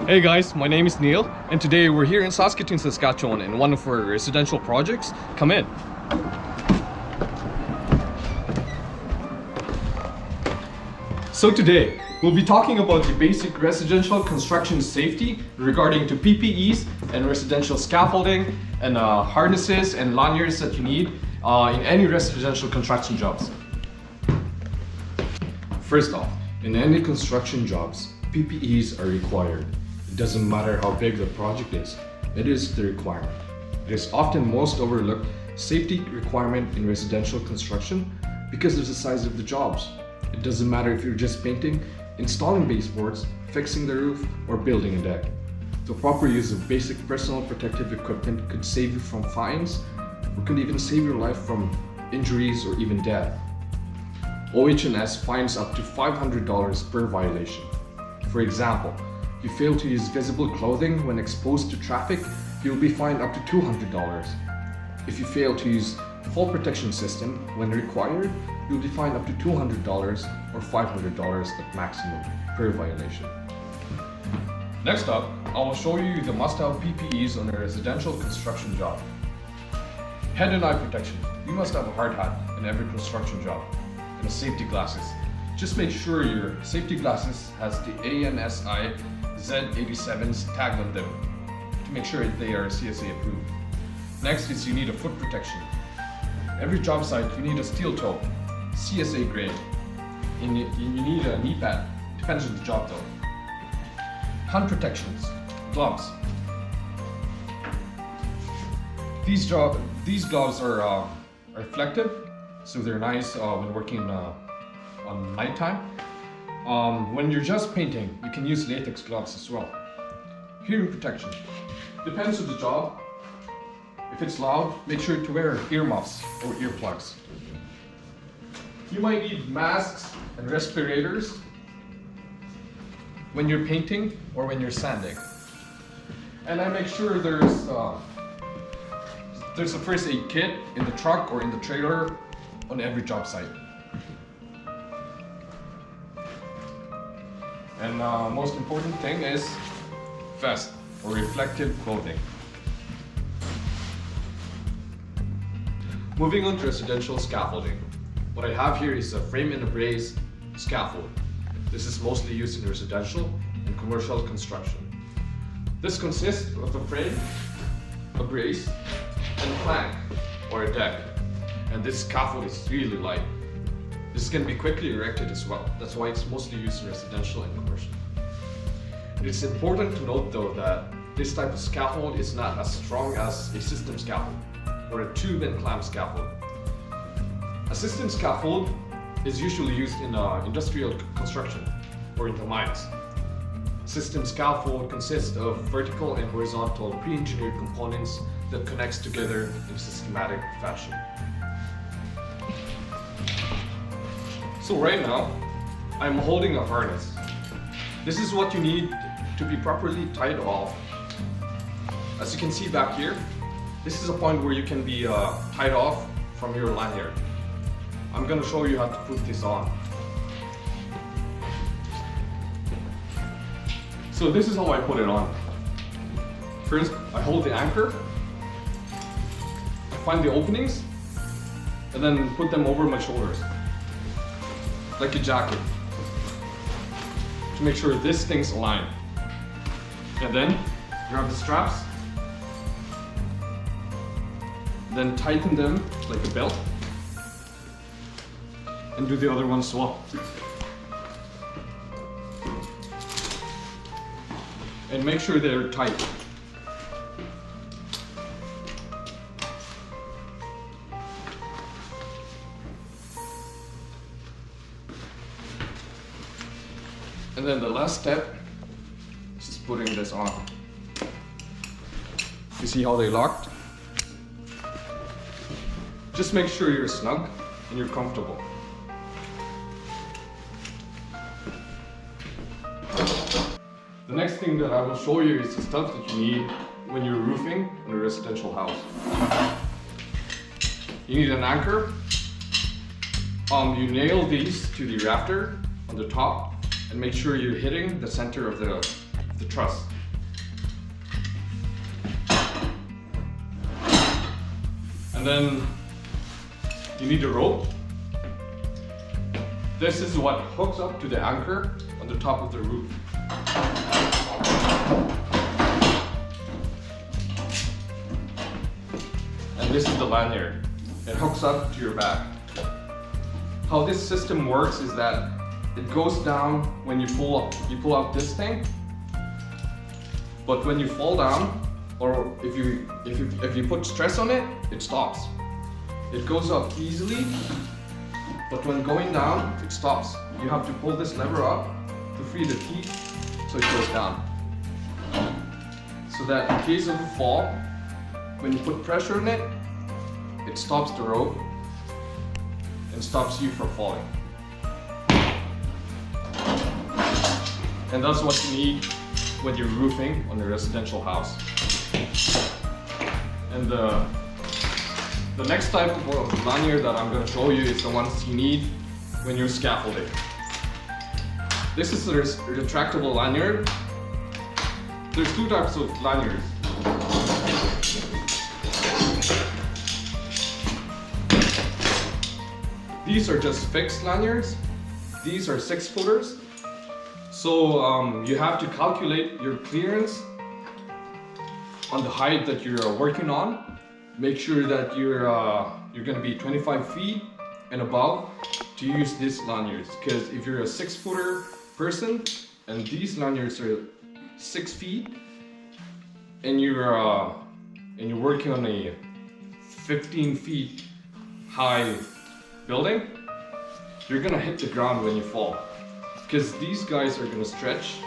Hey guys, my name is Neil, and today we're here in Saskatoon, Saskatchewan in one of our residential projects. Come in. So today, we'll be talking about the basic residential construction safety regarding to PPEs and residential scaffolding and harnesses and lanyards that you need in any residential construction jobs. First off, in any construction jobs, PPEs are required. It doesn't matter how big the project is, it is the requirement. It is often most overlooked safety requirement in residential construction because of the size of the jobs. It doesn't matter if you're just painting, installing baseboards, fixing the roof, or building a deck. The proper use of basic personal protective equipment could save you from fines, or could even save your life from injuries or even death. OH&S fines up to $500 per violation. For example, if you fail to use visible clothing when exposed to traffic, you'll be fined up to $200. If you fail to use fall protection system when required, you'll be fined up to $200 or $500 at maximum per violation. Next up, I will show you the must-have PPEs on a residential construction job. Head and eye protection. You must have a hard hat in every construction job and safety glasses. Just make sure your safety glasses has the ANSI Z87's tag on them to make sure they are CSA approved. Next is you need a foot protection. Every job site you need a steel toe, CSA grade. And you need a knee pad, depends on the job though. Hand protections, gloves. These gloves are reflective, so they're nice when working on nighttime. When you're just painting, you can use latex gloves as well. Hearing protection. Depends on the job. If it's loud, make sure to wear earmuffs or earplugs. You might need masks and respirators when you're painting or when you're sanding. And I make sure there's a first aid kit in the truck or in the trailer on every job site. And most important thing is vest or reflective clothing. Moving on to residential scaffolding. What I have here is a frame and a brace scaffold. This is mostly used in residential and commercial construction. This consists of a frame, a brace, and a plank or a deck. And this scaffold is really light. This can be quickly erected as well. That's why it's mostly used in residential and commercial. It's important to note though that this type of scaffold is not as strong as a system scaffold or a tube and clamp scaffold. A system scaffold is usually used in industrial construction or in the mines. System scaffold consists of vertical and horizontal pre-engineered components that connects together in systematic fashion. So right now, I'm holding a harness. This is what you need to be properly tied off. As you can see back here, this is a point where you can be tied off from your lanyard. I'm gonna show you how to put this on. So this is how I put it on. First, I hold the anchor, find the openings, and then put them over my shoulders, like a jacket, to make sure this thing's aligned. And then grab the straps, then tighten them like a belt, and do the other one as well. And make sure they're tight. And then the last step is just putting this on. You see how they locked? Just make sure you're snug and you're comfortable. The next thing that I will show you is the stuff that you need when you're roofing in a residential house. You need an anchor. You nail these to the rafter on the top and make sure you're hitting the center of the truss. And then you need a rope. This is what hooks up to the anchor on the top of the roof. And this is the lanyard. It hooks up to your back. How this system works is that it goes down when you pull out this thing. But when you fall down, or if you put stress on it, it stops. It goes up easily, but when going down, it stops. You have to pull this lever up to free the teeth, so it goes down. So that in case of a fall, when you put pressure on it, it stops the rope and stops you from falling. And that's what you need when you're roofing on a residential house. And the next type of lanyard that I'm going to show you is the ones you need when you're scaffolding. This is a retractable lanyard. There's two types of lanyards. These are just fixed lanyards. These are 6-footers. So you have to calculate your clearance on the height that you're working on. Make sure that you're going to be 25 feet and above to use these lanyards. Because if you're a 6-footer person and these lanyards are 6 feet and you're working on a 15 feet high building, you're gonna hit the ground when you fall, because these guys are gonna stretch.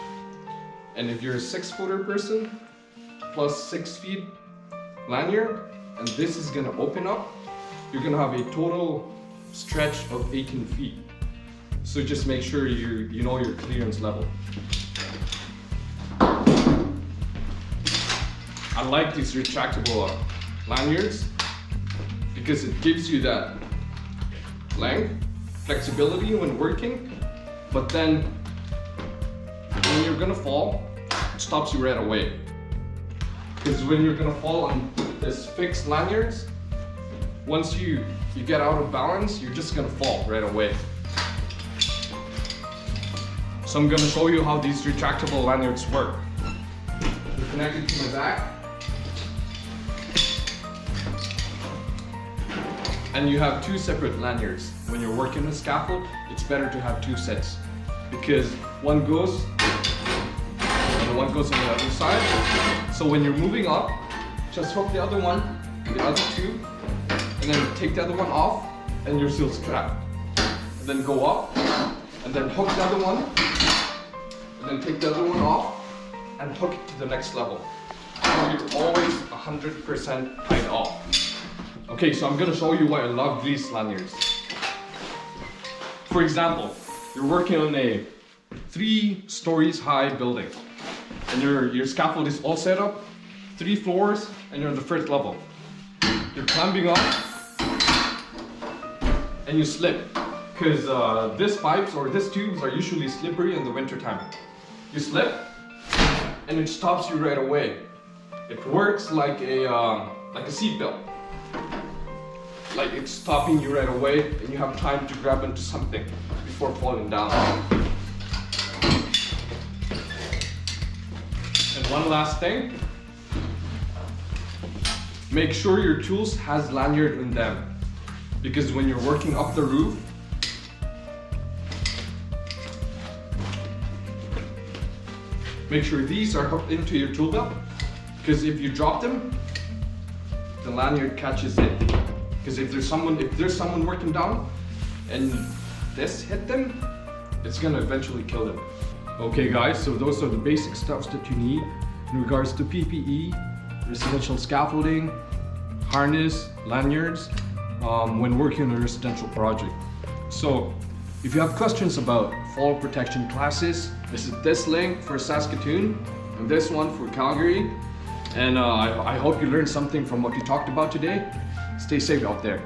And if you're a 6-footer person plus 6 feet lanyard and this is gonna open up, you're gonna have a total stretch of 18 feet. So just make sure you know your clearance level. I like these retractable lanyards because it gives you that length, flexibility when working, but then when you're gonna fall, it stops you right away. Because when you're gonna fall on this fixed lanyards, once you get out of balance, you're just gonna fall right away. So I'm gonna show you how these retractable lanyards work. They're connected to my back. And you have two separate lanyards. When you're working a scaffold, it's better to have two sets, because one goes and one goes on the other side. So when you're moving up, just hook the other one, the other two, and then take the other one off, and you're still strapped. And then go up, and then hook the other one, and then take the other one off, and hook it to the next level. So you're always 100% tied off. Okay, so I'm gonna show you why I love these lanyards. For example, you're working on a 3 stories high building, and your scaffold is all set up, 3 floors, and you're on the first level. You're climbing up, and you slip, because these pipes or these tubes are usually slippery in the winter time. You slip, and it stops you right away. It works like a seat belt. Like it's stopping you right away, and you have time to grab into something before falling down. And one last thing, make sure your tools has lanyard in them, because when you're working up the roof, make sure these are hooked into your tool belt, because if you drop them, the lanyard catches it. Because if there's someone working down and this hit them, it's gonna eventually kill them. Okay guys, so those are the basic stuffs that you need in regards to PPE, residential scaffolding, harness, lanyards, when working on a residential project. So if you have questions about fall protection classes, visit this link for Saskatoon and this one for Calgary. And I hope you learned something from what we talked about today. Stay safe out there.